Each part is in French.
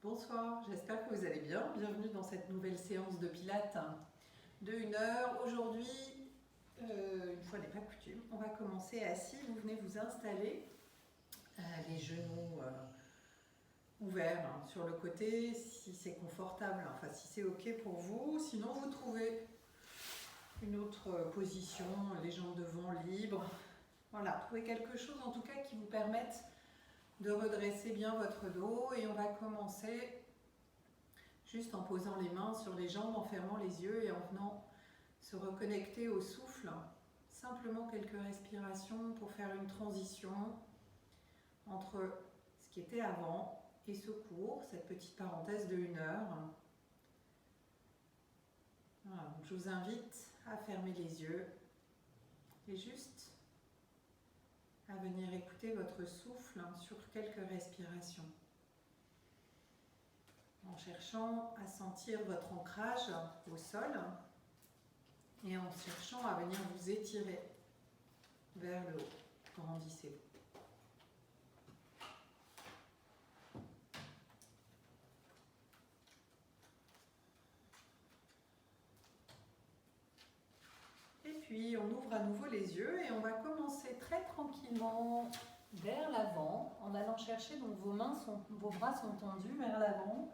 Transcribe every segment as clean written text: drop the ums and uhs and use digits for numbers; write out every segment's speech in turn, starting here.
Bonsoir, j'espère que vous allez bien. Bienvenue dans cette nouvelle séance de pilates de 1 heure. Aujourd'hui, une fois n'est pas coutume, on va commencer assis. Vous venez vous installer, les genoux ouverts sur le côté, si c'est confortable, enfin si c'est ok pour vous. Sinon, vous trouvez une autre position, les jambes devant libres. Voilà, trouvez quelque chose en tout cas qui vous permette de redresser bien votre dos, et on va commencer juste en posant les mains sur les jambes, en fermant les yeux et en venant se reconnecter au souffle. Simplement quelques respirations pour faire une transition entre ce qui était avant et ce cours, cette petite parenthèse de 1 heure. Voilà, donc je vous invite à fermer les yeux et juste à venir écouter votre souffle sur quelques respirations, en cherchant à sentir votre ancrage au sol et en cherchant à venir vous étirer vers le haut. Grandissez-vous. Et puis on ouvre à nouveau les yeux et on va commencer très tranquillement vers l'avant en allant chercher, donc vos bras sont tendus vers l'avant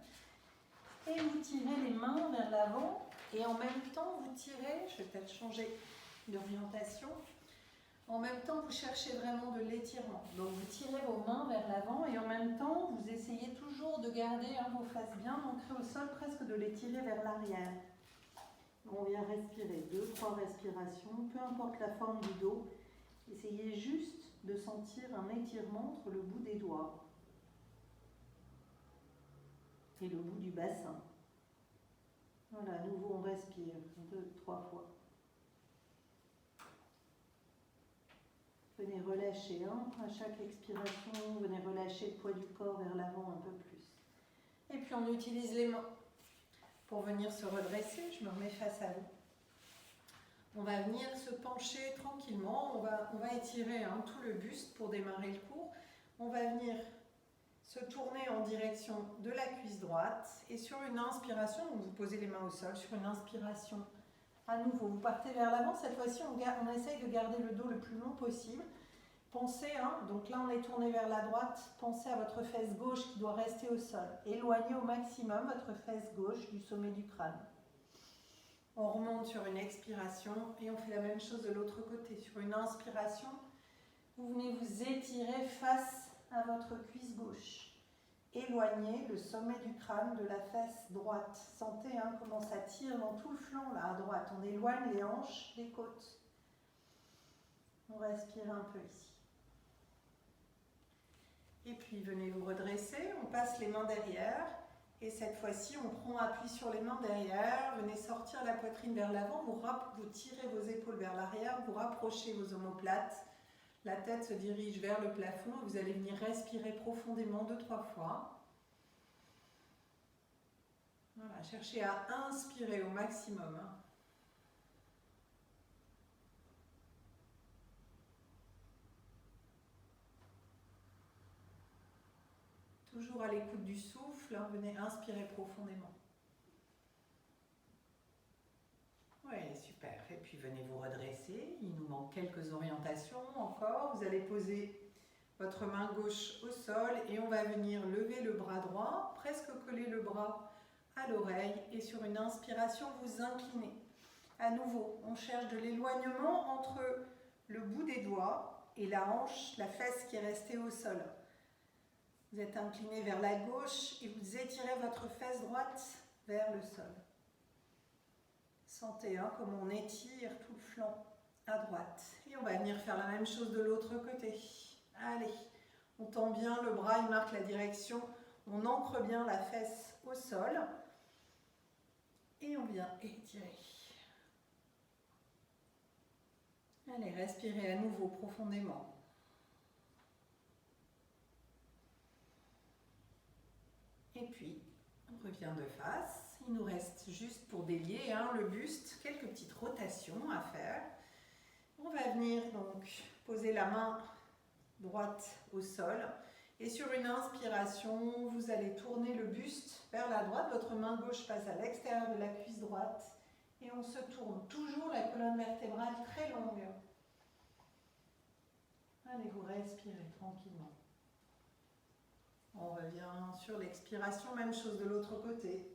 et vous tirez les mains vers l'avant et en même temps vous tirez, je vais peut-être changer d'orientation, en même temps vous cherchez vraiment de l'étirement. Donc vous tirez vos mains vers l'avant et en même temps vous essayez toujours de garder vos faces bien ancrées au sol, presque de les tirer vers l'arrière. On vient respirer 2-3 respirations, peu importe la forme du dos. Essayez juste de sentir un étirement entre le bout des doigts et le bout du bassin. Voilà, à nouveau on respire 2-3 fois. Venez relâcher à chaque expiration, venez relâcher le poids du corps vers l'avant un peu plus. Et puis on utilise les mains pour venir se redresser. Je me remets face à vous. On va venir se pencher tranquillement, on va étirer tout le buste pour démarrer le cours. On va venir se tourner en direction de la cuisse droite et sur une inspiration, donc vous posez les mains au sol, sur une inspiration, à nouveau, vous partez vers l'avant. Cette fois-ci, on essaye de garder le dos le plus long possible. Pensez, donc là on est tourné vers la droite, pensez à votre fesse gauche qui doit rester au sol. Éloignez au maximum votre fesse gauche du sommet du crâne. On remonte sur une expiration et on fait la même chose de l'autre côté. Sur une inspiration, vous venez vous étirer face à votre cuisse gauche. Éloignez le sommet du crâne de la fesse droite. Sentez comment ça tire dans tout le flanc là à droite. On éloigne les hanches, les côtes. On respire un peu ici. Et puis venez vous redresser, on passe les mains derrière. Et cette fois-ci, on prend appui sur les mains derrière, venez sortir la poitrine vers l'avant, vous tirez vos épaules vers l'arrière, vous rapprochez vos omoplates, la tête se dirige vers le plafond et vous allez venir respirer profondément 2-3 fois. Voilà, cherchez à inspirer au maximum. Toujours à l'écoute du souffle, venez inspirer profondément. Oui, super. Et puis venez vous redresser. Il nous manque quelques orientations encore. Vous allez poser votre main gauche au sol et on va venir lever le bras droit, presque coller le bras à l'oreille. Et sur une inspiration, vous inclinez. À nouveau, on cherche de l'éloignement entre le bout des doigts et la hanche, la fesse qui est restée au sol. Vous êtes incliné vers la gauche et vous étirez votre fesse droite vers le sol. Sentez comme on étire tout le flanc à droite. Et on va venir faire la même chose de l'autre côté. Allez, on tend bien le bras, il marque la direction. On ancre bien la fesse au sol. Et on vient étirer. Allez, respirez à nouveau profondément. Et puis, on revient de face. Il nous reste juste pour délier le buste, quelques petites rotations à faire. On va venir donc poser la main droite au sol Et sur une inspiration, vous allez tourner le buste vers la droite. Votre main gauche passe à l'extérieur de la cuisse droite. Et on se tourne. Toujours la colonne vertébrale très longue. Allez, vous respirez tranquillement. On revient sur l'expiration. Même chose de l'autre côté.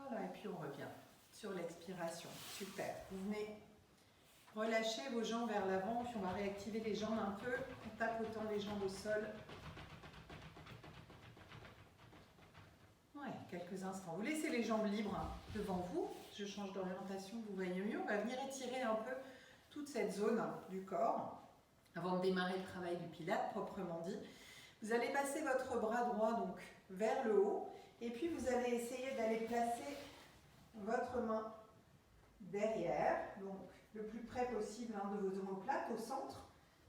Voilà, et puis on revient sur l'expiration. Super. Vous venez relâcher vos jambes vers l'avant, puis on va réactiver les jambes un peu en tapotant les jambes au sol. Ouais, quelques instants. Vous laissez les jambes libres devant vous. Je change d'orientation, vous voyez mieux. On va venir étirer un peu toute cette zone du corps avant de démarrer le travail du pilate proprement dit. Vous allez passer votre bras droit donc vers le haut et puis vous allez essayer d'aller placer votre main derrière, donc le plus près possible de vos omoplates, au centre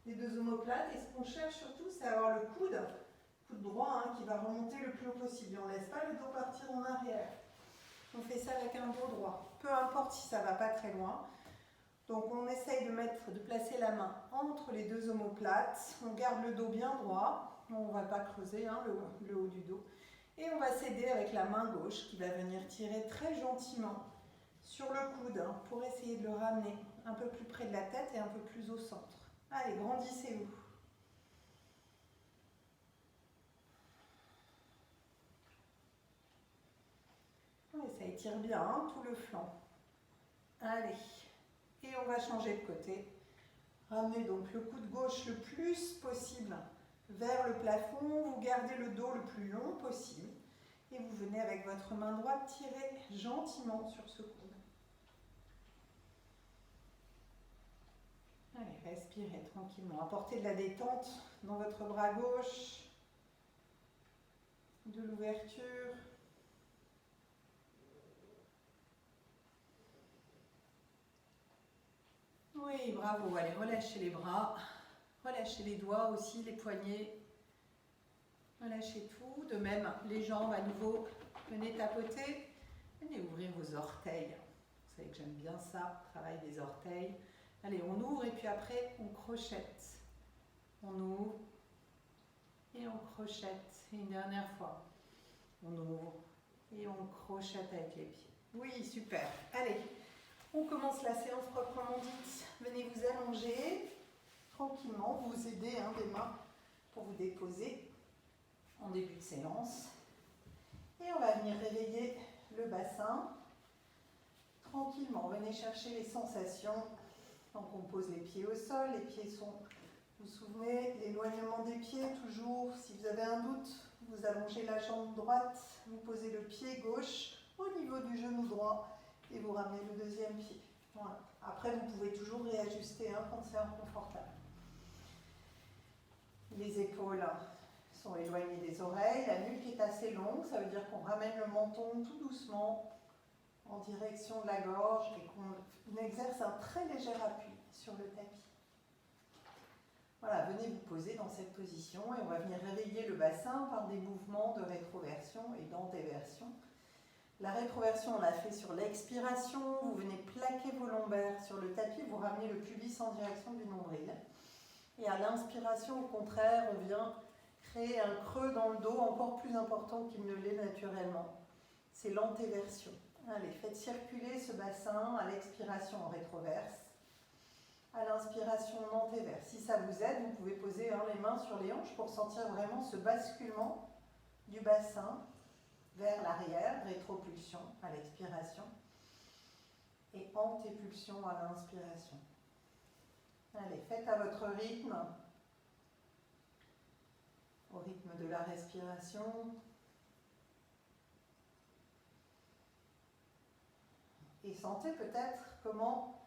des deux omoplates. Et ce qu'on cherche surtout, c'est avoir le coude droit qui va remonter le plus haut possible. Et on ne laisse pas le dos partir en arrière. On fait ça avec un dos droit. Peu importe si ça ne va pas très loin. Donc on essaye de placer la main entre les deux omoplates. On garde le dos bien droit. On ne va pas creuser le haut du dos. Et on va s'aider avec la main gauche qui va venir tirer très gentiment sur le coude pour essayer de le ramener un peu plus près de la tête et un peu plus au centre. Allez, grandissez-vous. Et ça étire bien tout le flanc. Allez, et on va changer de côté. Ramenez donc le coude gauche le plus possible vers le plafond. Vous gardez le dos le plus long possible. Et vous venez avec votre main droite tirer gentiment sur ce coude. Allez, respirez tranquillement. Apportez de la détente dans votre bras gauche, de l'ouverture. Oui, bravo. Allez, relâchez les bras, relâchez les doigts aussi, les poignets. Relâchez tout. De même, les jambes à nouveau. Venez tapoter. Venez ouvrir vos orteils. Vous savez que j'aime bien ça, travail des orteils. Allez, on ouvre et puis après, on crochette. On ouvre et on crochette. Et une dernière fois. On ouvre et on crochette avec les pieds. Oui, super. Allez, on commence la séance proprement dite. Venez vous allonger tranquillement. Vous aider des mains pour vous déposer en début de séance. Et on va venir réveiller le bassin. Tranquillement, venez chercher les sensations. Donc on pose les pieds au sol. Les pieds sont, vous vous souvenez, l'éloignement des pieds toujours. Si vous avez un doute, vous allongez la jambe droite. Vous posez le pied gauche au niveau du genou droit. Et vous ramenez le deuxième pied. Voilà. Après, vous pouvez toujours réajuster quand c'est inconfortable. Les épaules sont éloignées des oreilles. La nuque est assez longue. Ça veut dire qu'on ramène le menton tout doucement en direction de la gorge et qu'on exerce un très léger appui sur le tapis. Voilà, venez vous poser dans cette position et on va venir réveiller le bassin par des mouvements de rétroversion et d'antéversion. La rétroversion, on l'a fait sur l'expiration. Vous venez plaquer vos lombaires sur le tapis, vous ramenez le pubis en direction du nombril. Et à l'inspiration, au contraire, on vient créer un creux dans le dos encore plus important qu'il ne l'est naturellement. C'est l'antéversion. Allez, faites circuler ce bassin à l'expiration en rétroverse. À l'inspiration en antéverse. Si ça vous aide, vous pouvez poser les mains sur les hanches pour sentir vraiment ce basculement du bassin vers l'arrière, rétropulsion à l'expiration et antépulsion à l'inspiration. Allez, faites à votre rythme, au rythme de la respiration. Et sentez peut-être comment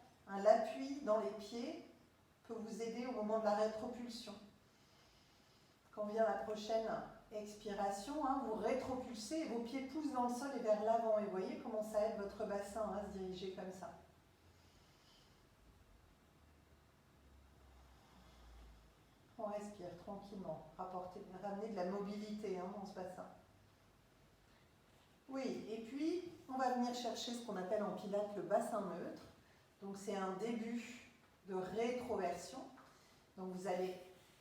l'appui dans les pieds peut vous aider au moment de la rétropulsion. Quand vient la prochaine expiration, vous rétropulsez et vos pieds poussent dans le sol et vers l'avant. Et voyez comment ça aide votre bassin à se diriger comme ça. On respire tranquillement. Ramenez de la mobilité dans ce bassin. Oui, et puis on va venir chercher ce qu'on appelle en pilates le bassin neutre. Donc c'est un début de rétroversion. Donc vous allez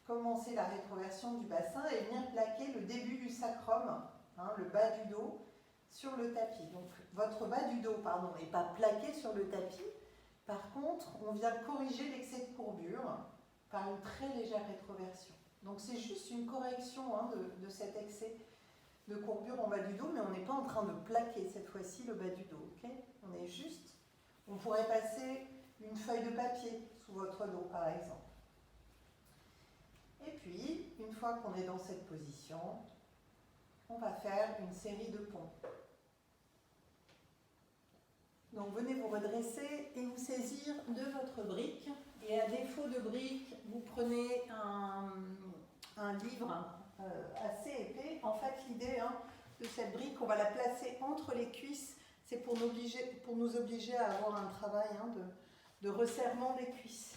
commencer la rétroversion du bassin et venir plaquer le début du sacrum, le bas du dos, sur le tapis. Donc votre bas du dos, n'est pas plaqué sur le tapis. Par contre, on vient corriger l'excès de courbure par une très légère rétroversion. Donc c'est juste une correction de cet excès de courbure en bas du dos, mais on n'est pas en train de plaquer cette fois-ci le bas du dos. Okay, on pourrait passer une feuille de papier sous votre dos par exemple. Et puis, une fois qu'on est dans cette position, on va faire une série de pompes. Donc venez vous redresser et vous saisir de votre brique. Et à défaut de brique, vous prenez un livre assez épais. En fait, l'idée de cette brique, on va la placer entre les cuisses. C'est pour nous obliger à avoir un travail de resserrement des cuisses.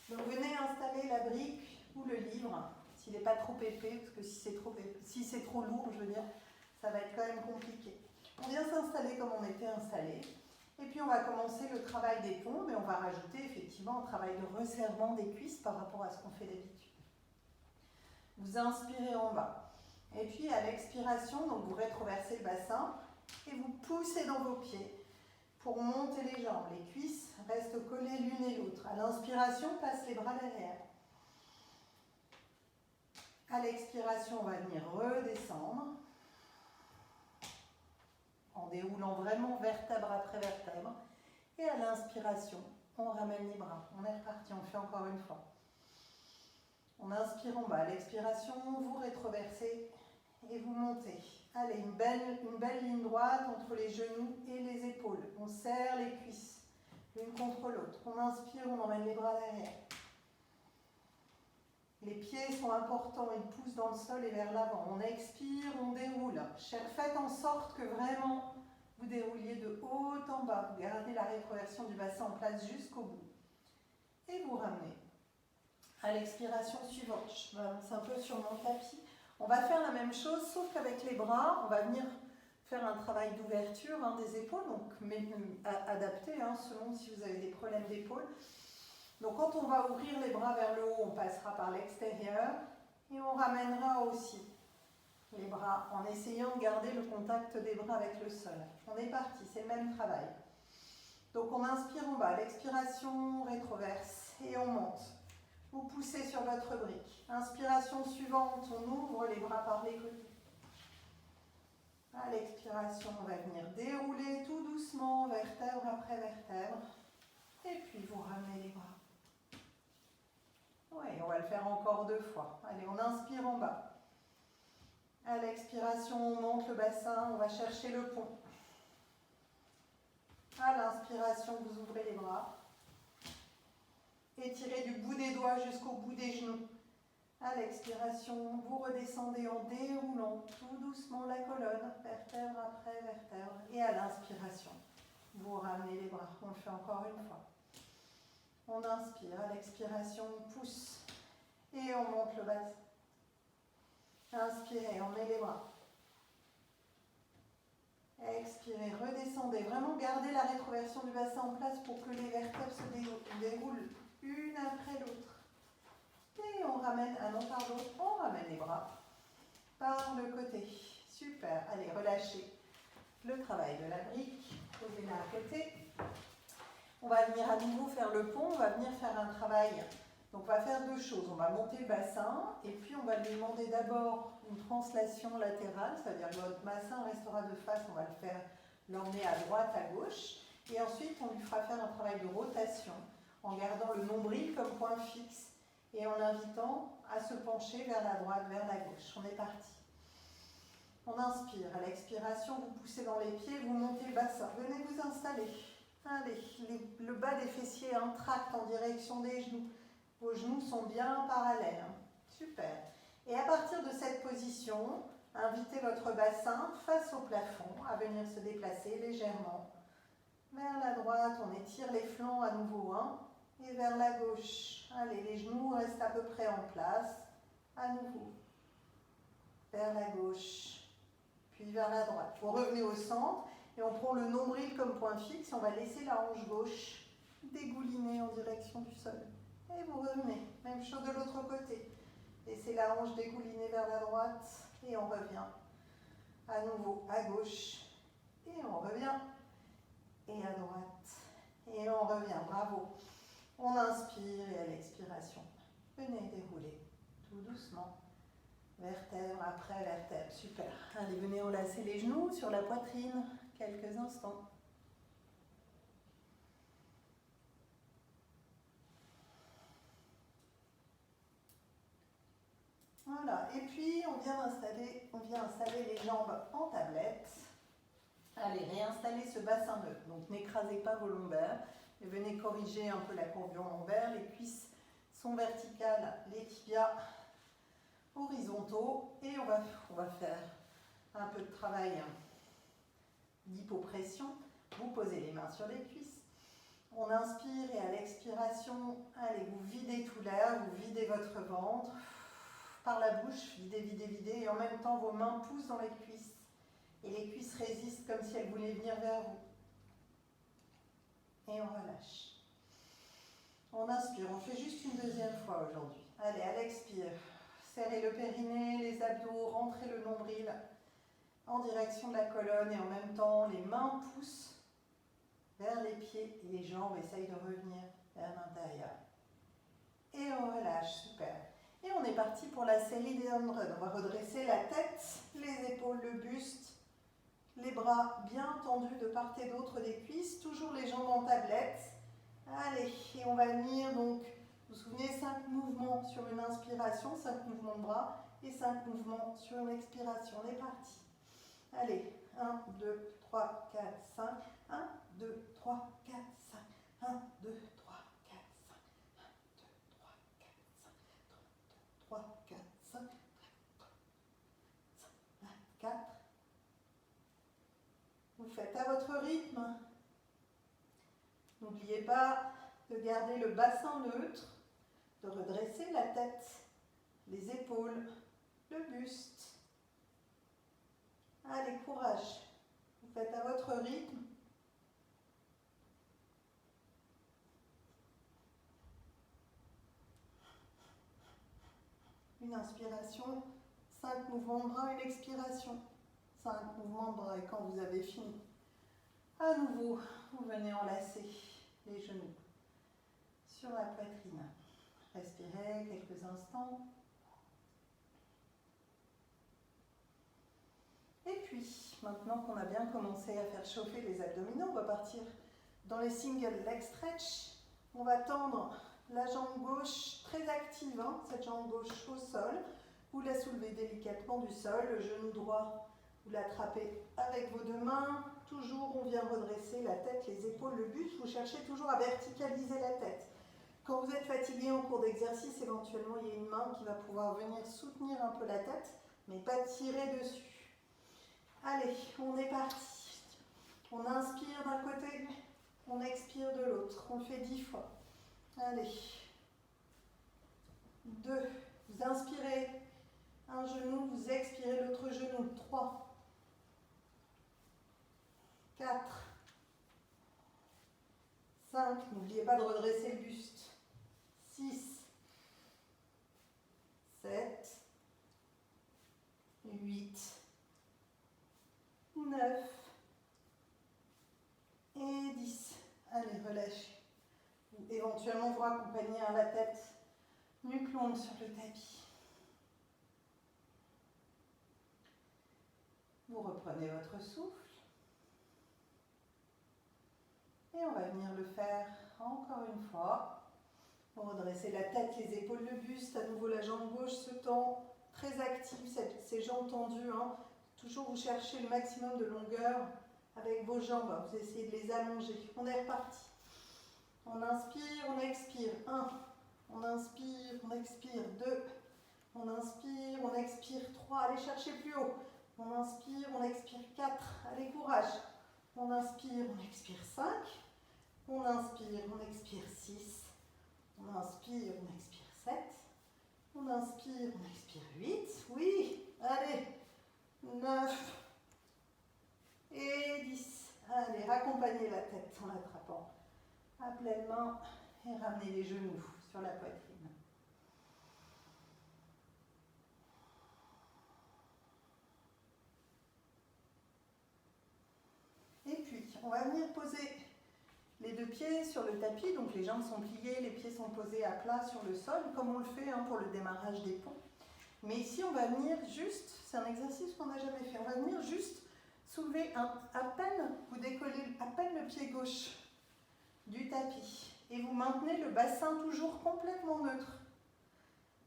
Donc venez installer la brique ou le livre, s'il n'est pas trop épais, parce que si c'est trop lourd, je veux dire, ça va être quand même compliqué. On vient s'installer comme on était installé. Et puis on va commencer le travail des pompes, mais on va rajouter effectivement un travail de resserrement des cuisses par rapport à ce qu'on fait d'habitude. Vous inspirez en bas. Et puis à l'expiration, donc vous rétroversez le bassin et vous poussez dans vos pieds pour monter les jambes. Les cuisses restent collées l'une et l'autre. À l'inspiration, passe les bras derrière. À l'expiration, on va venir redescendre en déroulant vraiment vertèbre après vertèbre. Et à l'inspiration, on ramène les bras. On est reparti, on fait encore une fois. On inspire en bas. À l'expiration, vous rétroversez et vous montez. Allez, une belle ligne droite entre les genoux et les épaules. On serre les cuisses l'une contre l'autre. On inspire, on emmène les bras derrière. Les pieds sont importants, ils poussent dans le sol et vers l'avant. On expire, on déroule. Faites en sorte que vraiment vous dérouliez de haut en bas. Vous gardez la rétroversion du bassin en place jusqu'au bout. Et vous ramenez. À l'expiration suivante, je m'avance un peu sur mon tapis. On va faire la même chose, sauf qu'avec les bras, on va venir faire un travail d'ouverture des épaules, donc adapté selon si vous avez des problèmes d'épaule. Donc quand on va ouvrir les bras vers le haut, on passera par l'extérieur et on ramènera aussi les bras en essayant de garder le contact des bras avec le sol. On est parti, c'est le même travail. Donc on inspire en bas, à l'expiration, on rétroverse et on monte. Vous poussez sur votre brique. Inspiration suivante, on ouvre les bras par les côtés. À l'expiration, on va venir dérouler tout doucement, vertèbre après vertèbre. Et puis vous ramenez les bras. Oui, on va le faire encore 2 fois. Allez, on inspire en bas. À l'expiration, on monte le bassin, on va chercher le pont. À l'inspiration, vous ouvrez les bras. Étirez du bout des doigts jusqu'au bout des genoux. À l'expiration, vous redescendez en déroulant tout doucement la colonne, vertèbre après vertèbre. Et à l'inspiration, vous ramenez les bras. On le fait encore une fois. On inspire, à l'expiration, on pousse et on monte le bassin. Inspirez, on met les bras. Expirez, redescendez. Vraiment gardez la rétroversion du bassin en place pour que les vertèbres se déroulent une après l'autre. Et on ramène, on ramène les bras par le côté. Super, allez, relâchez le travail de la brique. Posez-la à côté. On va venir à nouveau faire le pont, on va venir faire un travail. Donc on va faire 2 choses. On va monter le bassin et puis on va lui demander d'abord une translation latérale, c'est-à-dire que votre bassin restera de face, on va l'emmener à droite, à gauche. Et ensuite, on lui fera faire un travail de rotation en gardant le nombril comme point fixe et en l'invitant à se pencher vers la droite, vers la gauche. On est parti. On inspire. À l'expiration, vous poussez dans les pieds, vous montez le bassin. Venez vous installer. Allez, le bas des fessiers tracte en direction des genoux. Vos genoux sont bien parallèles. Super. Et à partir de cette position, invitez votre bassin face au plafond à venir se déplacer légèrement. Vers la droite, on étire les flancs à nouveau. Et vers la gauche. Allez, les genoux restent à peu près en place. À nouveau. Vers la gauche. Puis vers la droite. Vous revenez au centre. Et on prend le nombril comme point fixe. On va laisser la hanche gauche dégouliner en direction du sol. Et vous revenez. Même chose de l'autre côté. Laissez la hanche dégouliner vers la droite. Et on revient à nouveau à gauche. Et on revient. Et à droite. Et on revient. Bravo. On inspire et à l'expiration, venez dérouler tout doucement. Vertèbre après vertèbre. Super. Allez, venez enlacer les genoux sur la poitrine. Quelques instants. Voilà. Et puis, on vient installer les jambes en tablette. Allez, réinstallez ce bassin neutre. Donc, n'écrasez pas vos lombaires. Et venez corriger un peu la courbure lombaire. Les cuisses sont verticales, les tibias horizontaux. Et on va faire un peu de travail d'hypopression. Vous posez les mains sur les cuisses. On inspire et à l'expiration, allez, vous videz tout l'air, vous videz votre ventre. Par la bouche, videz, videz, videz. Et en même temps, vos mains poussent dans les cuisses. Et les cuisses résistent comme si elles voulaient venir vers vous. Et on relâche. On inspire, on fait juste une deuxième fois aujourd'hui. Allez, à l'expire, serrez le périnée, les abdos, rentrez le nombril en direction de la colonne et en même temps, les mains poussent vers les pieds et les jambes essayent de revenir vers l'intérieur. Et on relâche, super. Et on est parti pour la série des home runs. On va redresser la tête, les épaules, le buste, les bras bien tendus de part et d'autre des cuisses, toujours les jambes en tablette. Allez, et on va venir donc, vous vous souvenez, 5 mouvements sur une inspiration, 5 mouvements de bras et 5 mouvements sur une expiration. On est parti. Allez, 1, 2, 3, 4, 5. 1, 2, 3, 4, 5. 1, 2, 3, 4, 5. 1, 2, 3, 4, 5. 3, 4, 5. 4. Vous faites à votre rythme. N'oubliez pas de garder le bassin neutre, de redresser la tête, les épaules, le buste. Allez, courage. Vous faites à votre rythme. Une inspiration, 5 mouvements de bras, une expiration. 5 mouvements de bras et quand vous avez fini, à nouveau, vous venez enlacer les genoux sur la poitrine. Respirez quelques instants. Et puis, maintenant qu'on a bien commencé à faire chauffer les abdominaux, on va partir dans les single leg stretch. On va tendre la jambe gauche très active, hein, cette jambe gauche au sol. Vous la soulevez délicatement du sol, le genou droit, vous l'attrapez avec vos deux mains. Toujours, on vient redresser la tête, les épaules, le buste. Vous cherchez toujours à verticaliser la tête. Quand vous êtes fatigué en cours d'exercice, éventuellement, il y a une main qui va pouvoir venir soutenir un peu la tête, mais pas tirer dessus. Allez, on est parti. On inspire d'un côté, on expire de l'autre. On le fait 10 fois. Allez. 2. Vous inspirez un genou, vous expirez l'autre genou. 3. 4. 5. N'oubliez pas de redresser le buste. 6. 7. 8. 9. Et 10. Allez, relâchez. Éventuellement, vous raccompagnez à la tête, nuque longue sur le tapis. Vous reprenez votre souffle. Et on va venir le faire encore une fois. Vous redressez la tête, les épaules, le buste. À nouveau, la jambe gauche se tend, très active, ces jambes tendues. Hein. Toujours, vous cherchez le maximum de longueur avec vos jambes. Vous essayez de les allonger. On est reparti. On inspire, on expire. 1. On inspire, on expire. 2. On inspire, on expire. 3. Allez chercher plus haut. On inspire, on expire. 4. Allez, courage. On inspire, on expire. 5. On inspire, on expire. 6. On inspire, on expire. 7. On inspire, on expire. 8. Oui. Allez. 9. Et 10. accompagner la tête en l'attrapant à pleine main et ramener les genoux sur la poitrine. Et puis, on va venir poser les deux pieds sur le tapis, donc les jambes sont pliées, les pieds sont posés à plat sur le sol, comme on le fait pour le démarrage des ponts. Mais ici, on va venir juste, c'est un exercice qu'on n'a jamais fait, on va venir juste soulever à peine, vous décollez à peine le pied gauche du tapis et vous maintenez le bassin toujours complètement neutre.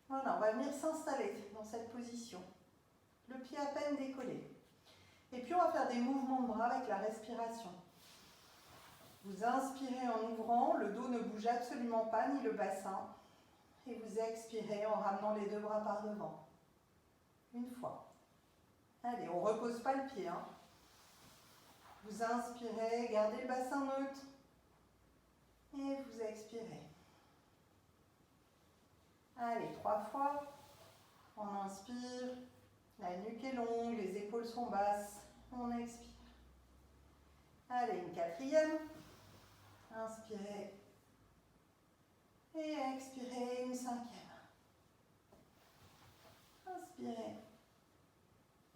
Voilà, on va venir s'installer dans cette position, le pied à peine décollé. Et puis on va faire des mouvements de bras avec la respiration. Vous inspirez en ouvrant, le dos ne bouge absolument pas, ni le bassin. Et vous expirez en ramenant les deux bras par devant. Une fois. Allez, on ne repose pas le pied. Vous inspirez, gardez le bassin neutre. Et vous expirez. Allez, 3 fois. On inspire. La nuque est longue, les épaules sont basses. On expire. Allez, une 4e. Inspirez. Et expirez, une 5e. Inspirez.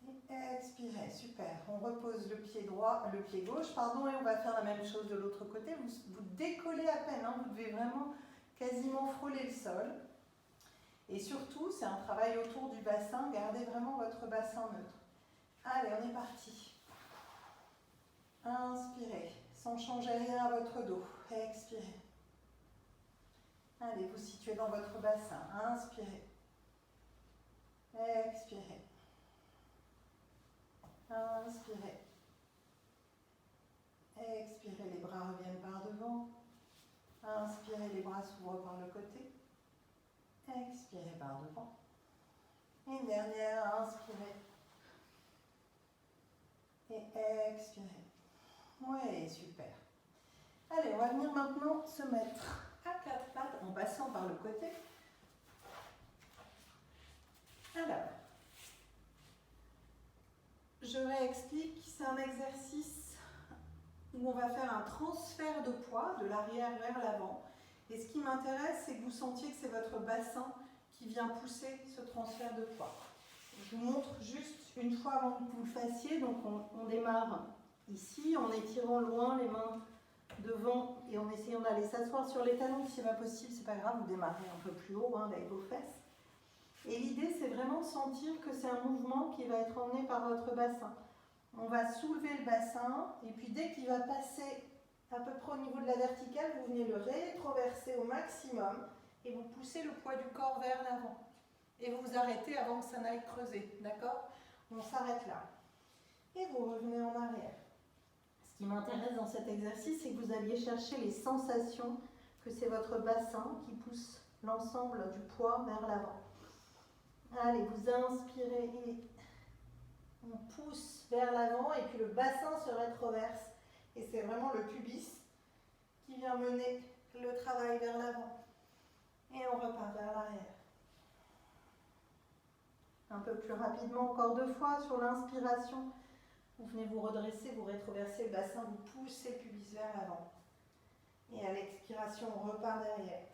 Et expirez, super. On repose le pied droit, le pied gauche, et on va faire la même chose de l'autre côté. Vous décollez à peine, vous devez vraiment quasiment frôler le sol. Et surtout, c'est un travail autour du bassin. Gardez vraiment votre bassin neutre. Allez, on est parti. Inspirez, sans changer rien à votre dos. Expirez. Allez, vous situez dans votre bassin. Inspirez. Expirez. Inspirez. Expirez, les bras reviennent par devant. Inspirez, les bras s'ouvrent par le côté. Expirez par devant. Une dernière, inspirez. Et expirez. Oui, super. Allez, on va venir maintenant se mettre à 4 pattes en passant par le côté. Alors, je réexplique, c'est un exercice où on va faire un transfert de poids de l'arrière vers l'avant. Et ce qui m'intéresse, c'est que vous sentiez que c'est votre bassin qui vient pousser ce transfert de poids. Je vous montre juste une fois avant que vous le fassiez. Donc on démarre ici en étirant loin les mains devant et en essayant d'aller s'asseoir sur les talons. Si ce n'est pas possible, c'est pas grave, vous démarrez un peu plus haut avec vos fesses. Et l'idée, c'est vraiment de sentir que c'est un mouvement qui va être emmené par votre bassin. On va soulever le bassin et puis dès qu'il va passer à peu près au niveau de la verticale, vous venez le rétroverser au maximum et vous poussez le poids du corps vers l'avant. Et vous vous arrêtez avant que ça n'aille creuser, d'accord? On s'arrête là. Et vous revenez en arrière. Ce qui m'intéresse dans cet exercice, c'est que vous alliez chercher les sensations, que c'est votre bassin qui pousse l'ensemble du poids vers l'avant. Allez, vous inspirez et on pousse vers l'avant et puis le bassin se rétroverse. Et c'est vraiment le pubis qui vient mener le travail vers l'avant. Et on repart vers l'arrière. Un peu plus rapidement, encore 2 fois sur l'inspiration. Vous venez vous redresser, vous rétroversez le bassin, vous poussez le pubis vers l'avant. Et à l'expiration, on repart derrière.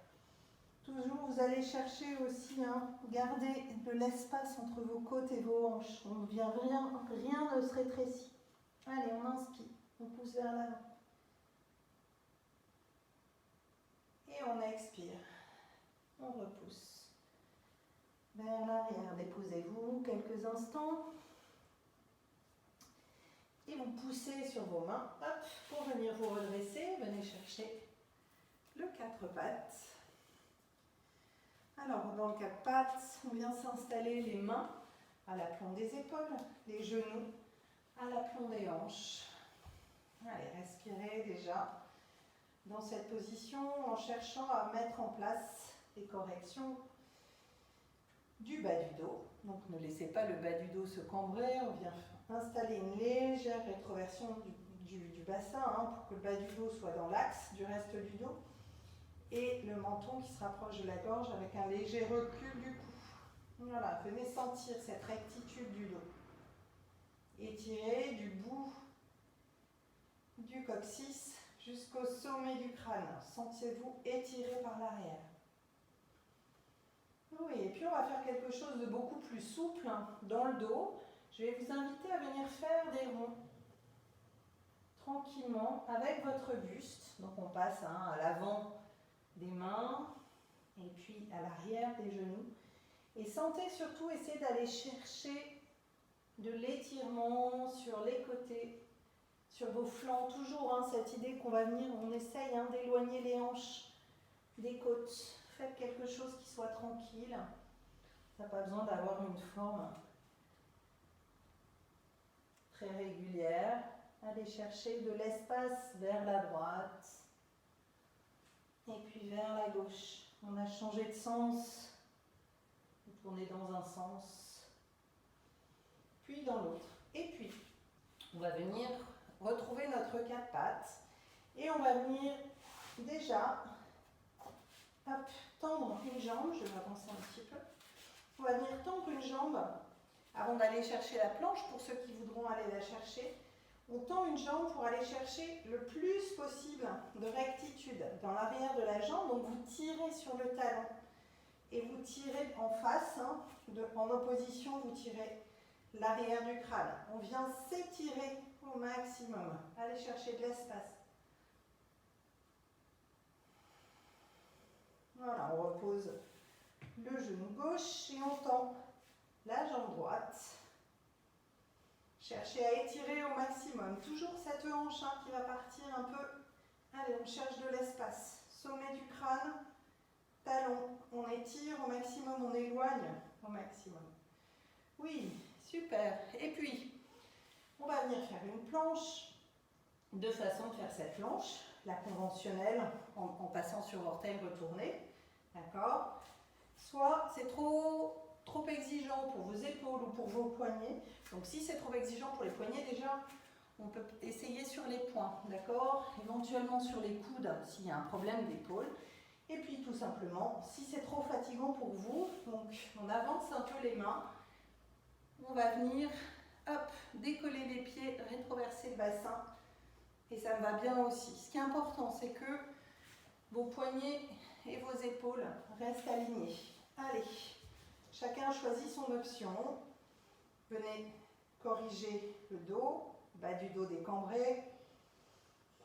Toujours, vous allez chercher aussi, garder de l'espace entre vos côtes et vos hanches. On ne vient rien ne se rétrécit. Allez, on inspire, on pousse vers l'avant. Et on expire, on repousse. Vers l'arrière, déposez-vous quelques instants. Et vous poussez sur vos mains, hop, pour venir vous redresser. Venez chercher le 4 pattes. Alors, dans le 4 pattes, on vient s'installer les mains à l'aplomb des épaules, les genoux à l'aplomb des hanches. Allez, respirez déjà dans cette position en cherchant à mettre en place les corrections du bas du dos. Donc, ne laissez pas le bas du dos se cambrer. On vient installer une légère rétroversion du bassin pour que le bas du dos soit dans l'axe du reste du dos. Et le menton qui se rapproche de la gorge avec un léger recul du cou. Voilà, venez sentir cette rectitude du dos. Étirez du bout du du coccyx jusqu'au sommet du crâne. Sentez-vous étiré par l'arrière. Oui, et puis on va faire quelque chose de beaucoup plus souple dans le dos. Je vais vous inviter à venir faire des ronds tranquillement avec votre buste. Donc on passe à l'avant des mains et puis à l'arrière des genoux. Et sentez surtout, essayez d'aller chercher de l'étirement sur les côtés, sur vos flancs. Toujours cette idée qu'on va venir, on essaye d'éloigner les hanches des côtes. Faites quelque chose qui soit tranquille. Ça n'a pas besoin d'avoir une forme très régulière. Allez chercher de l'espace vers la droite et puis vers la gauche. On a changé de sens. Vous tournez dans un sens, puis dans l'autre. Et puis, on va venir retrouver notre quatre pattes et on va venir déjà tendre une jambe. Je vais avancer un petit peu. On va venir tendre une jambe avant d'aller chercher la planche. Pour ceux qui voudront aller la chercher, on tend une jambe pour aller chercher le plus possible de rectitude dans l'arrière de la jambe. Donc vous tirez sur le talon et vous tirez en face, en opposition, vous tirez l'arrière du crâne. On vient s'étirer au maximum. Allez chercher de l'espace. Voilà, on repose le genou gauche et on tend la jambe droite. Cherchez à étirer au maximum. Toujours cette hanche qui va partir un peu. Allez, on cherche de l'espace. Sommet du crâne, talon. On étire au maximum, on éloigne au maximum. Oui, super. Et puis, on va venir faire une planche. Deux façons de faire cette planche. La conventionnelle, en passant sur orteil retourné. D'accord? Soit c'est trop exigeant pour vos épaules ou pour vos poignets. Donc si c'est trop exigeant pour les poignets, déjà, on peut essayer sur les poings, d'accord? Éventuellement sur les coudes, s'il y a un problème d'épaule. Et puis tout simplement, si c'est trop fatigant pour vous, donc on avance un peu les mains. On va venir, décoller les pieds, rétroverser le bassin. Et ça me va bien aussi. Ce qui est important, c'est que vos poignets et vos épaules restent alignés. Allez, chacun choisit son option. Venez corriger le dos, bas du dos décambré,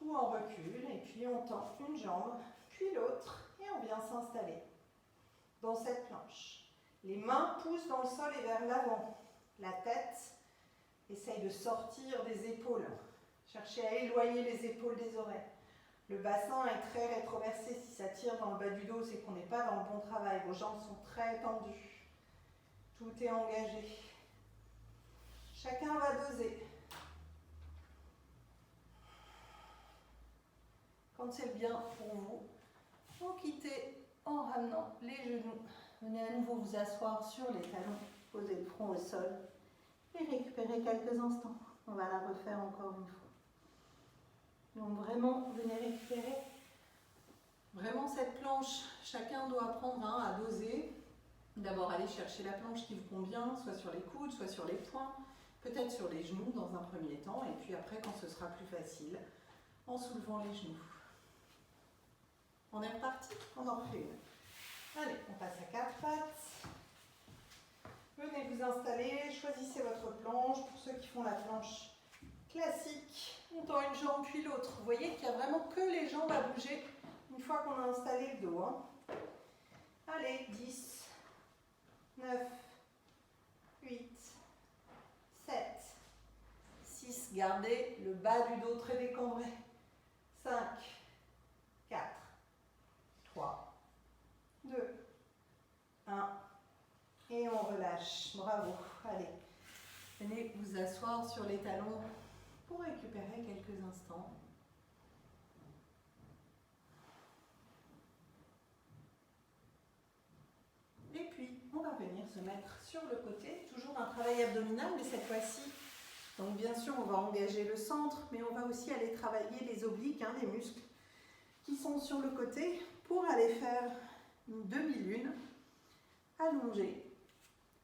ou en recul, et puis on tend une jambe, puis l'autre, et on vient s'installer dans cette planche. Les mains poussent dans le sol et vers l'avant. La tête essaye de sortir des épaules. Cherchez à éloigner les épaules des oreilles. Le bassin est très rétroversé. Si ça tire dans le bas du dos, c'est qu'on n'est pas dans le bon travail. Vos jambes sont très tendues. Tout est engagé. Chacun va doser. Quand c'est bien pour vous, vous quittez en ramenant les genoux. Venez à nouveau vous asseoir sur les talons. Posez le front au sol et récupérez quelques instants. On va la refaire encore une fois. Donc vraiment, venez récupérer vraiment cette planche. Chacun doit apprendre à doser. D'abord aller chercher la planche qui vous convient, soit sur les coudes, soit sur les poings, peut-être sur les genoux dans un premier temps, et puis après quand ce sera plus facile, en soulevant les genoux. On est reparti? On en refait une. Allez, on passe à quatre pattes. Venez vous installer, choisissez votre planche. Pour ceux qui font la planche classique, on tend une jambe puis l'autre. Vous voyez qu'il n'y a vraiment que les jambes à bouger une fois qu'on a installé le dos. Allez, 10, 9, 8, 7, 6. Gardez le bas du dos très décambré. 5, 4, 3, 2, 1. Et on relâche. Bravo. Allez, venez vous asseoir sur les talons pour récupérer quelques instants. Et puis, on va venir se mettre sur le côté. Toujours un travail abdominal, mais cette fois-ci, donc bien sûr, on va engager le centre, mais on va aussi aller travailler les obliques, les muscles qui sont sur le côté pour aller faire une demi-lune allongée.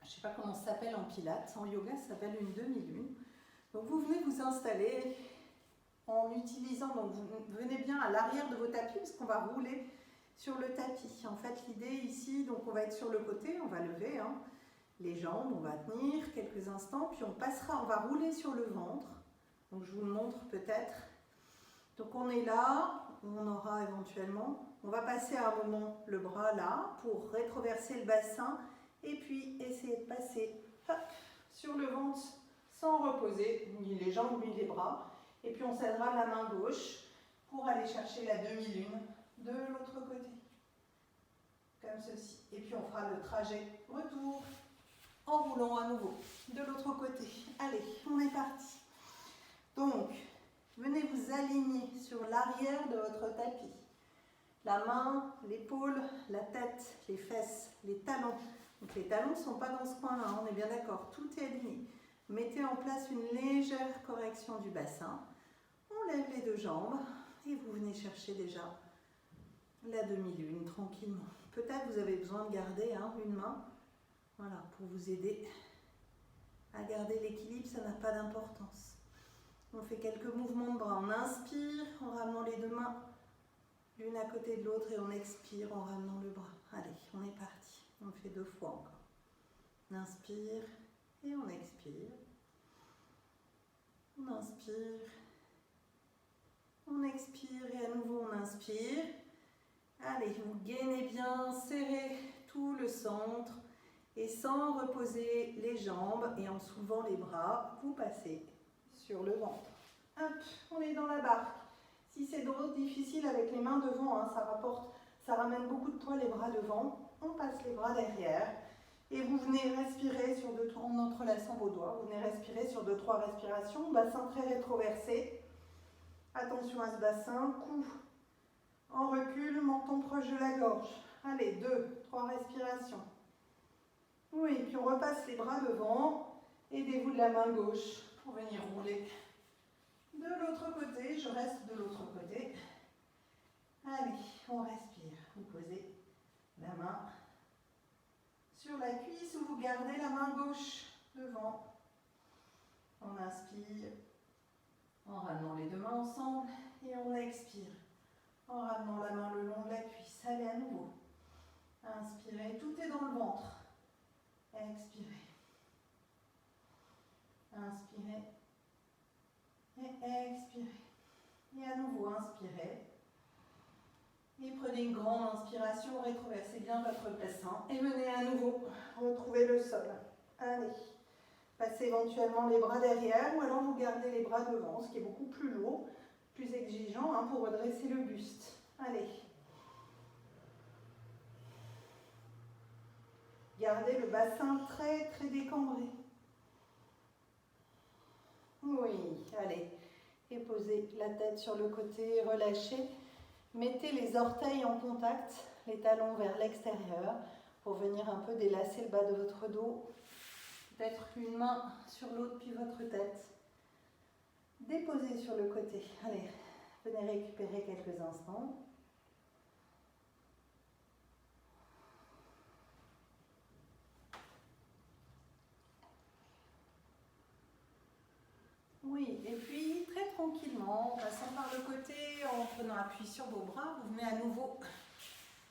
Je ne sais pas comment ça s'appelle en pilates, en yoga ça s'appelle une demi-lune. Donc vous venez vous installer en utilisant, donc vous venez bien à l'arrière de vos tapis parce qu'on va rouler sur le tapis. En fait, l'idée ici, donc on va être sur le côté, on va lever les jambes, on va tenir quelques instants, puis on passera, on va rouler sur le ventre. Donc je vous le montre peut-être. Donc on est là, on aura éventuellement, on va passer à un moment le bras là pour rétroverser le bassin et puis essayer de passer hop, sur le ventre sans reposer ni les jambes ni les bras. Et puis on s'aidera la main gauche pour aller chercher la demi-lune de l'autre côté. Comme ceci. Et puis on fera le trajet retour en roulant à nouveau de l'autre côté. Allez, on est parti. Donc, venez vous aligner sur l'arrière de votre tapis. La main, l'épaule, la tête, les fesses, les talons. Donc les talons ne sont pas dans ce coin-là, on est bien d'accord, tout est aligné. Mettez en place une légère correction du bassin. On lève les deux jambes et vous venez chercher déjà la demi-lune tranquillement. Peut-être vous avez besoin de garder une main, voilà, pour vous aider à garder l'équilibre, ça n'a pas d'importance. On fait quelques mouvements de bras. On inspire en ramenant les deux mains l'une à côté de l'autre et on expire en ramenant le bras. Allez, on est parti. On le fait 2 fois encore. On inspire et on expire. On inspire. On expire et à nouveau on inspire. Allez, vous gainez bien, serrez tout le centre et sans reposer les jambes et en soulevant les bras, vous passez sur le ventre. Hop, on est dans la barque. Si c'est trop difficile avec les mains devant, ça ramène beaucoup de poids les bras devant, on passe les bras derrière et vous venez respirer sur en entrelaçant vos doigts, vous venez respirer sur 2-3 respirations, bassin très rétroversé. Attention à ce bassin, cou en recul, menton proche de la gorge. Allez, 2-3 respirations. Oui, puis on repasse les bras devant, aidez-vous de la main gauche pour venir rouler de l'autre côté, je reste de l'autre côté. Allez, on respire. Vous posez la main sur la cuisse ou vous gardez la main gauche devant. On inspire en ramenant les deux mains ensemble et on expire en ramenant la main le long de la cuisse. Allez, à nouveau. Inspirez, tout est dans le ventre. Expirez. Inspirez. Et expirez. Et à nouveau, inspirez. Et prenez une grande inspiration, rétroversez bien votre bassin. Et venez à nouveau retrouver le sol. Allez. Passez éventuellement les bras derrière ou alors vous gardez les bras devant, ce qui est beaucoup plus lourd, plus exigeant pour redresser le buste. Allez. Gardez le bassin très très décambré. Oui, allez. Et posez la tête sur le côté, relâchez. Mettez les orteils en contact, les talons vers l'extérieur pour venir un peu délasser le bas de votre dos. Peut-être une main sur l'autre puis votre tête. Déposez sur le côté. Allez, venez récupérer quelques instants. Oui, et puis très tranquillement, en passant par le côté, en prenant appui sur vos bras, vous venez à nouveau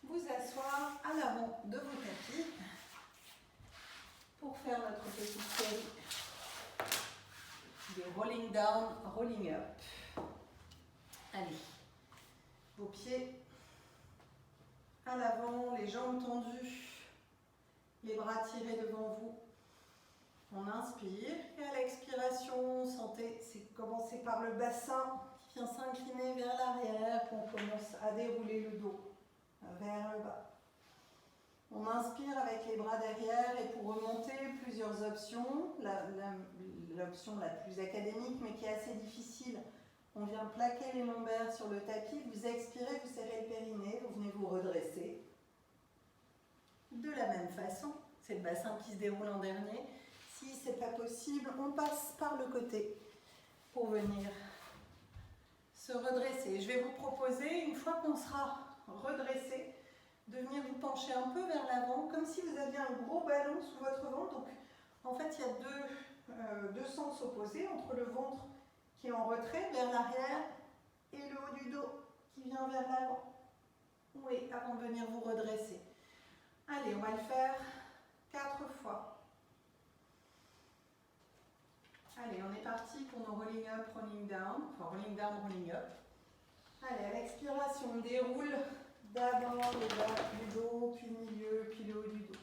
vous asseoir à l'avant de vos tapis pour faire notre petite série des rolling down, rolling up. Allez, vos pieds à l'avant, les jambes tendues, les bras tirés devant vous. On inspire et à l'expiration, sentez, c'est commencer par le bassin qui vient s'incliner vers l'arrière, puis on commence à dérouler le dos vers le bas. On inspire avec les bras derrière et pour remonter, plusieurs options. L'option la plus académique mais qui est assez difficile, on vient plaquer les lombaires sur le tapis, vous expirez, vous serrez le périnée, vous venez vous redresser. De la même façon, c'est le bassin qui se déroule en dernier. Si ce n'est pas possible, on passe par le côté pour venir se redresser. Je vais vous proposer, une fois qu'on sera redressé, de venir vous pencher un peu vers l'avant, comme si vous aviez un gros ballon sous votre ventre. Donc, en fait, il y a deux sens opposés entre le ventre qui est en retrait vers l'arrière et le haut du dos qui vient vers l'avant. Oui, avant de venir vous redresser. Allez, on va le faire 4 fois. Allez, on est parti pour nos rolling up, rolling down. Enfin, rolling down, rolling up. Allez, à l'expiration, on déroule d'abord le bas du dos, puis le milieu, puis le haut du dos.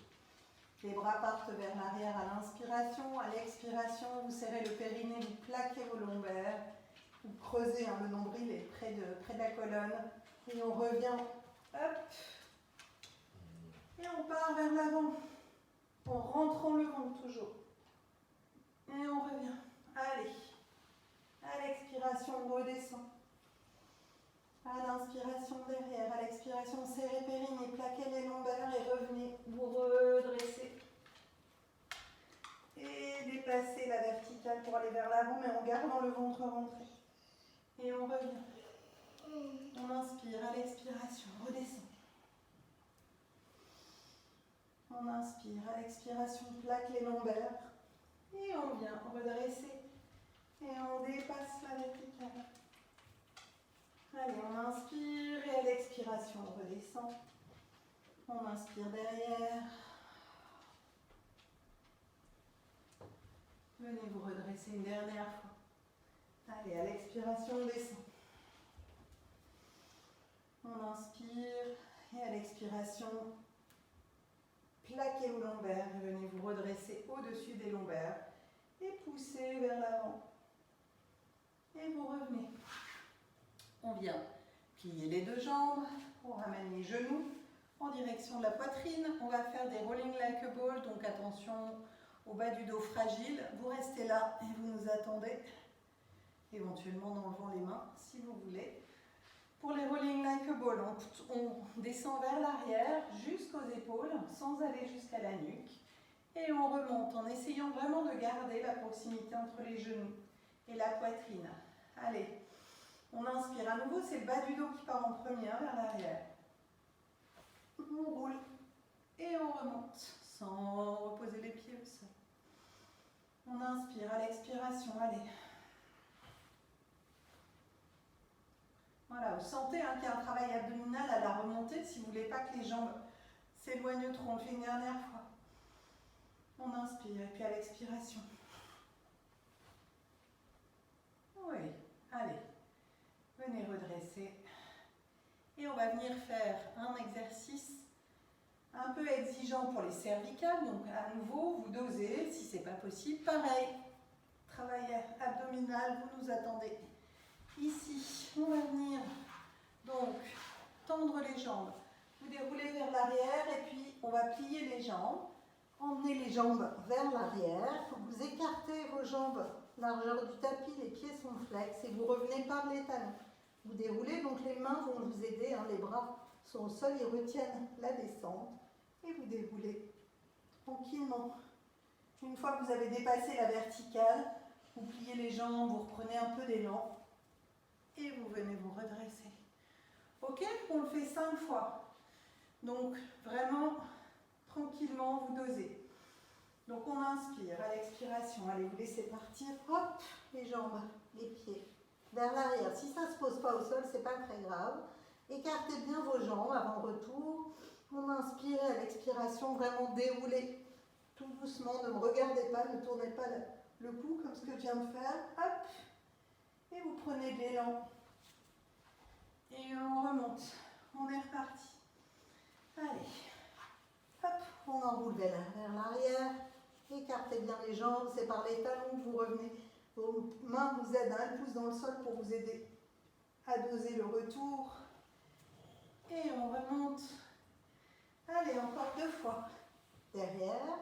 Les bras partent vers l'arrière à l'inspiration. À l'expiration, vous serrez le périnée, vous plaquez vos lombaires. Vous creusez, le nombril est près de la colonne. Et on revient, hop. Et on part vers l'avant. En rentrant le ventre toujours. Et on revient. Allez. À l'expiration, on redescend. À l'inspiration derrière. À l'expiration, serrez périnée, plaquez les lombaires et revenez. Vous redressez. Et dépassez la verticale pour aller vers l'avant, mais en gardant le ventre rentré. Et on revient. On inspire. À l'expiration, redescend. On inspire. À l'expiration, plaque les lombaires. Et on vient redresser. Et on dépasse la verticale. Allez, on inspire et à l'expiration, on redescend. On inspire derrière. Venez vous redresser une dernière fois. Allez, à l'expiration, on descend. On inspire et à l'expiration, plaquez vos lombaires et venez vous redresser au-dessus des lombaires et poussez vers l'avant. Et vous revenez. On vient plier les deux jambes, on ramène les genoux en direction de la poitrine. On va faire des rolling like a ball, donc attention au bas du dos fragile. Vous restez là et vous nous attendez, éventuellement en enlevant les mains si vous voulez. Pour les rolling like a ball, on descend vers l'arrière jusqu'aux épaules sans aller jusqu'à la nuque. Et on remonte en essayant vraiment de garder la proximité entre les genoux et la poitrine. Allez. On inspire à nouveau, c'est le bas du dos qui part en premier vers l'arrière. On roule et on remonte sans reposer les pieds au sol. On inspire à l'expiration, allez. Voilà, vous sentez qu'il y a un travail abdominal à la remontée si vous ne voulez pas que les jambes s'éloignent trop. On le fait une dernière fois. On inspire et puis à l'expiration. Oui, allez. Venez redresser. Et on va venir faire un exercice un peu exigeant pour les cervicales. Donc à nouveau, vous dosez si ce n'est pas possible. Pareil, travail abdominal, vous nous attendez ici. On va venir donc tendre les jambes. Vous déroulez vers l'arrière et puis on va plier les jambes. Emmenez les jambes vers l'arrière. Vous écartez vos jambes, largeur du tapis, les pieds sont flex et vous revenez par les talons. Vous déroulez, donc les mains vont vous aider, les bras sont au sol, ils retiennent la descente. Et vous déroulez tranquillement. Une fois que vous avez dépassé la verticale, vous pliez les jambes, vous reprenez un peu d'élan. Et vous venez vous redresser. Ok, on le fait 5 fois. Donc vraiment, tranquillement, vous dosez. Donc on inspire, à l'expiration, allez, vous laissez partir, hop, les jambes, les pieds, vers l'arrière. Si ça ne se pose pas au sol, c'est pas très grave. Écartez bien vos jambes avant retour. On inspire, à l'expiration, vraiment déroulez tout doucement. Ne me regardez pas, ne tournez pas le cou comme ce que je viens de faire. Hop, et vous prenez de l'élan. Et on remonte. On est reparti. Allez, hop, on enroule vers l'arrière. Écartez bien les jambes, c'est par les talons que vous revenez. Vos mains vous aident, elles poussent dans le sol pour vous aider à doser le retour. Et on remonte. Allez, encore 2 fois. Derrière,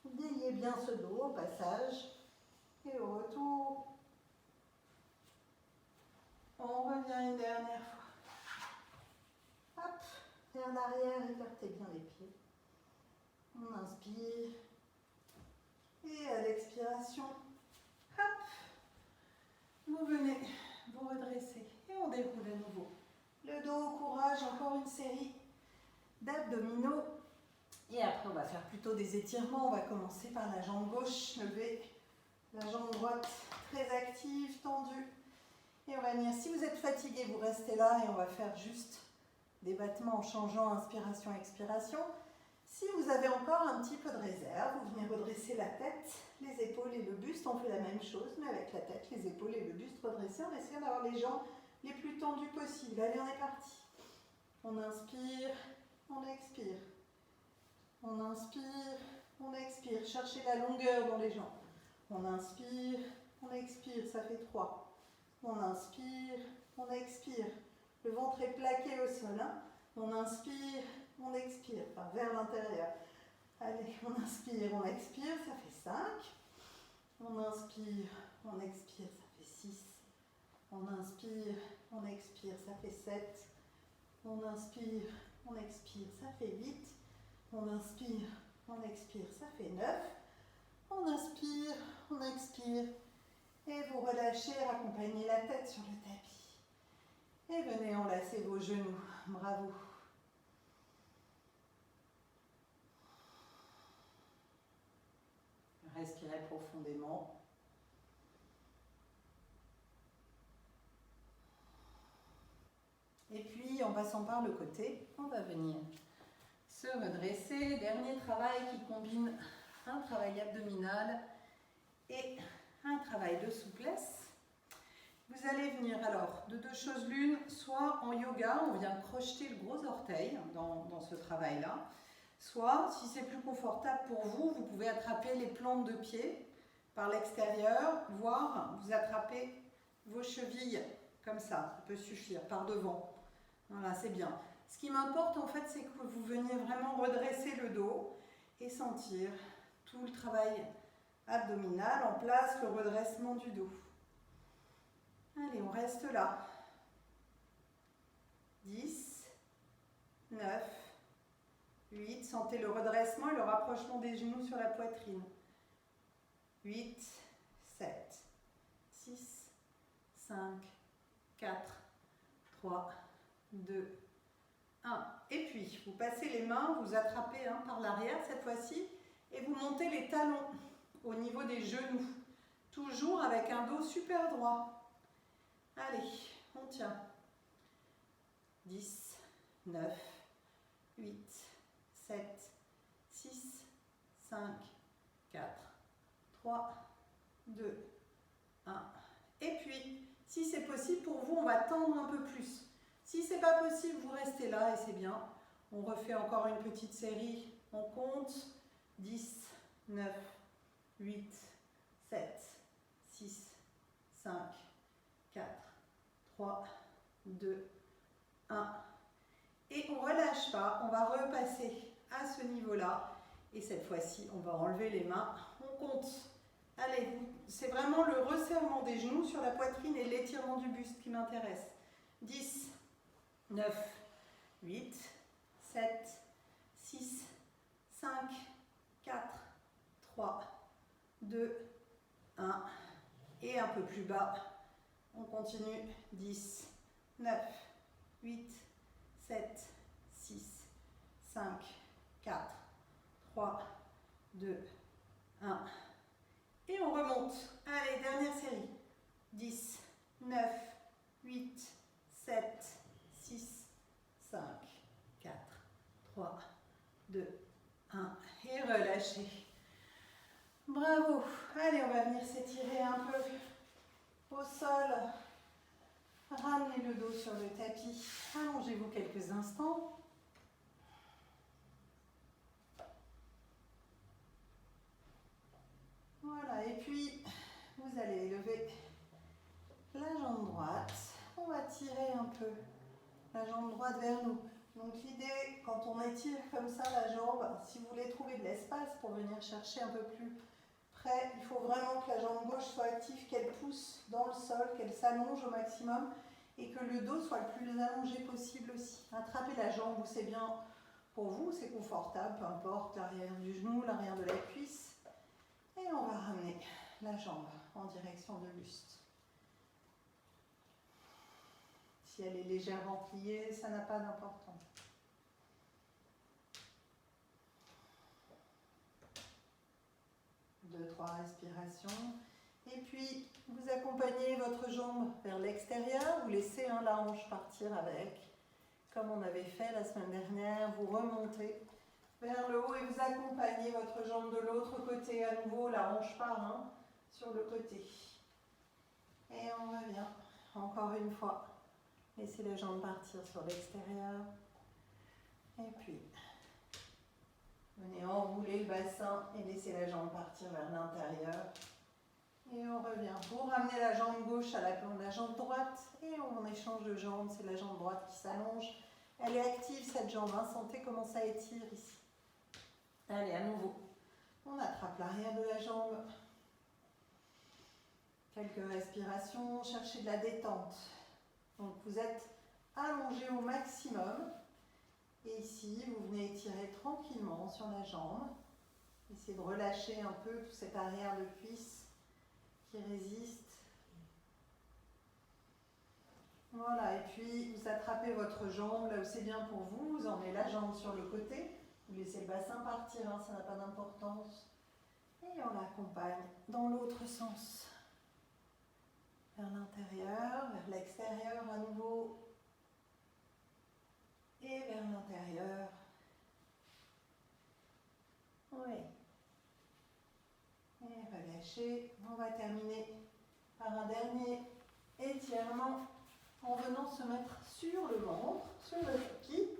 déliez bien ce dos au passage. Et au retour, on revient une dernière fois. Hop, vers l'arrière, écartez bien les pieds. On inspire. Et à l'expiration, hop, vous venez vous redresser. Et on déroule à nouveau. Le dos, courage, encore une série d'abdominaux. Et après, on va faire plutôt des étirements. On va commencer par la jambe gauche, lever la jambe droite très active, tendue. Et on va venir, si vous êtes fatigué, vous restez là et on va faire juste des battements en changeant inspiration, expiration. Si vous avez encore un petit peu de réserve, vous venez redresser la tête, les épaules et le buste. On fait la même chose, mais avec la tête, les épaules et le buste redressés. On essaie d'avoir les jambes les plus tendues possibles. Allez, on est parti. On inspire, on expire. On inspire, on expire. Cherchez la longueur dans les jambes. On inspire, on expire, ça fait 3. On inspire, on expire. Le ventre est plaqué au sol. Hein. On inspire, on expire, enfin vers l'intérieur. Allez, on inspire, on expire, ça fait 5. On inspire, on expire, ça fait 6. On inspire, on expire, ça fait 7. On inspire, on expire, ça fait 8. On inspire, on expire, ça fait 9. On inspire, on expire. Et vous relâchez, raccompagnez la tête sur le tapis. Et venez enlacer vos genoux. Bravo. Respirez profondément. Et puis, en passant par le côté, on va venir se redresser. Dernier travail qui combine un travail abdominal et un travail de souplesse. Vous allez venir alors de 2 choses l'une, soit en yoga, on vient crocheter le gros orteil dans ce travail-là, soit, si c'est plus confortable pour vous, vous pouvez attraper les plantes de pied par l'extérieur, voire vous attrapez vos chevilles comme ça peut suffire, par devant. Voilà, c'est bien. Ce qui m'importe en fait, c'est que vous veniez vraiment redresser le dos et sentir tout le travail abdominal en place, le redressement du dos. Allez, on reste là. 10, 9, 8. Sentez le redressement et le rapprochement des genoux sur la poitrine. 8, 7, 6, 5, 4, 3, 2, 1. Et puis, vous passez les mains, vous attrapez par l'arrière cette fois-ci et vous montez les talons au niveau des genoux. Toujours avec un dos super droit. Allez, on tient. 10, 9, 8, 7, 6, 5, 4, 3, 2, 1. Et puis, si c'est possible pour vous, on va tendre un peu plus. Si c'est pas possible, vous restez là et c'est bien. On refait encore une petite série. On compte. 10, 9, 8, 7, 6, 5, 4, 3, 2, 1. Et on ne relâche pas, on va repasser à ce niveau-là. Et cette fois-ci, on va enlever les mains. On compte. Allez, c'est vraiment le resserrement des genoux sur la poitrine et l'étirement du buste qui m'intéresse. 10, 9, 8, 7, 6, 5, 4, 3, 2, 1. Et un peu plus bas, on continue. 10, 9, 8, 7, 6, 5, 4, 3, 2, 1. Et on remonte. Allez, dernière série. 10, 9, 8, 7, 6, 5, 4, 3, 2, 1. Et relâchez. Bravo. Allez, on va venir s'étirer un peu au sol. Ramenez le dos sur le tapis. Allongez-vous quelques instants. Voilà, et puis vous allez lever la jambe droite. On va tirer un peu la jambe droite vers nous. Donc l'idée, quand on étire comme ça la jambe, si vous voulez trouver de l'espace pour venir chercher un peu plus près, il faut vraiment que la jambe gauche soit active, qu'elle pousse dans le sol, qu'elle s'allonge au maximum et que le dos soit le plus allongé possible aussi. Attrapez la jambe où c'est bien pour vous, c'est confortable, peu importe, l'arrière du genou, l'arrière de la cuisse. Et on va ramener la jambe en direction de buste. Si elle est légèrement pliée, ça n'a pas d'importance. Deux, trois respirations. Et puis, vous accompagnez votre jambe vers l'extérieur, vous laissez la hanche partir avec. Comme on avait fait la semaine dernière, vous remontez vers le haut et vous accompagnez votre jambe de l'autre côté. À nouveau, la hanche part sur le côté. Et on revient. Encore une fois. Laissez la jambe partir sur l'extérieur. Et puis, venez enrouler le bassin et laissez la jambe partir vers l'intérieur. Et on revient. Vous ramenez la jambe gauche à la jambe droite. Et on échange de jambes. C'est la jambe droite qui s'allonge. Elle est active cette jambe. Sentez comment ça étire ici. Allez, à nouveau. On attrape l'arrière de la jambe. Quelques respirations. Cherchez de la détente. Donc vous êtes allongé au maximum. Et ici, vous venez étirer tranquillement sur la jambe. Essayez de relâcher un peu tout cet arrière de cuisse qui résiste. Voilà, et puis vous attrapez votre jambe là où c'est bien pour vous. Vous emmenez la jambe sur le côté. Vous laissez le bassin partir, ça n'a pas d'importance. Et on l'accompagne dans l'autre sens. Vers l'intérieur, vers l'extérieur à nouveau. Et vers l'intérieur. Oui. Et relâchez. On va terminer par un dernier étirement en venant se mettre sur le ventre, sur le tapis.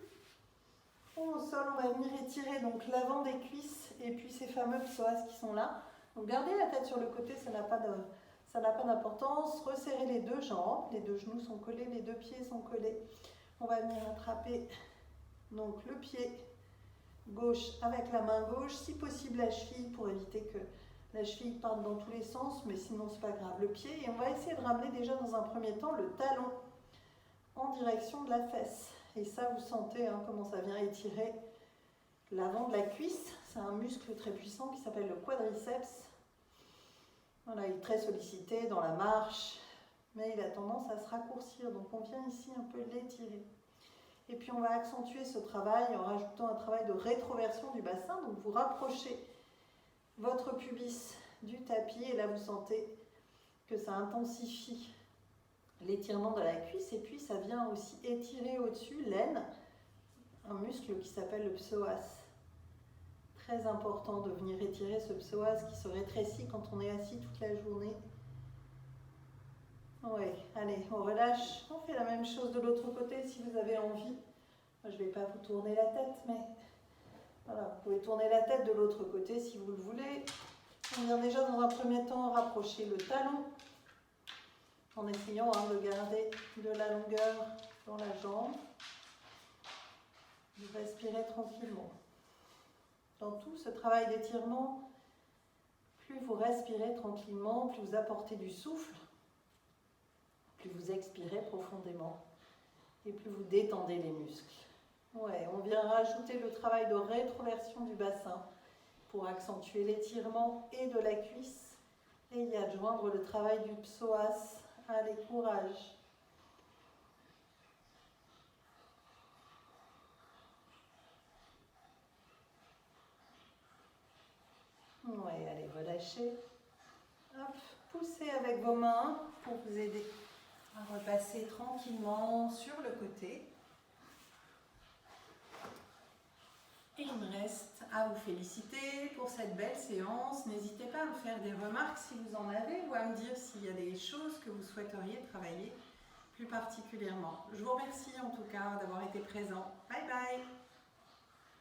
Au sol, on va venir étirer donc l'avant des cuisses et puis ces fameux psoas qui sont là. Donc gardez la tête sur le côté, ça n'a pas d'importance. Resserrez les deux jambes, les deux genoux sont collés, les deux pieds sont collés. On va venir attraper donc le pied gauche avec la main gauche, si possible la cheville pour éviter que la cheville parte dans tous les sens, mais sinon c'est pas grave. Le pied, et on va essayer de ramener déjà dans un premier temps le talon en direction de la fesse. Et ça, vous sentez comment ça vient étirer l'avant de la cuisse. C'est un muscle très puissant qui s'appelle le quadriceps. Voilà, il est très sollicité dans la marche, mais il a tendance à se raccourcir. Donc on vient ici un peu l'étirer. Et puis on va accentuer ce travail en rajoutant un travail de rétroversion du bassin. Donc vous rapprochez votre pubis du tapis et là vous sentez que ça intensifie l'étirement de la cuisse et puis ça vient aussi étirer au-dessus l'aine, un muscle qui s'appelle le psoas. Très important de venir étirer ce psoas qui se rétrécit quand on est assis toute la journée. Oui, allez, on relâche. On fait la même chose de l'autre côté si vous avez envie. Moi, je ne vais pas vous tourner la tête, mais voilà, vous pouvez tourner la tête de l'autre côté si vous le voulez. On vient déjà dans un premier temps rapprocher le talon en essayant de garder de la longueur dans la jambe. Vous respirez tranquillement. Dans tout ce travail d'étirement, plus vous respirez tranquillement, plus vous apportez du souffle, plus vous expirez profondément et plus vous détendez les muscles. Ouais, on vient rajouter le travail de rétroversion du bassin pour accentuer l'étirement et de la cuisse et y adjoindre le travail du psoas. Allez, courage. Ouais, allez, relâchez. Hop, poussez avec vos mains pour vous aider à repasser tranquillement sur le côté. Et il me reste à vous féliciter pour cette belle séance. N'hésitez pas à me faire des remarques si vous en avez ou à me dire s'il y a des choses que vous souhaiteriez travailler plus particulièrement. Je vous remercie en tout cas d'avoir été présent. Bye bye!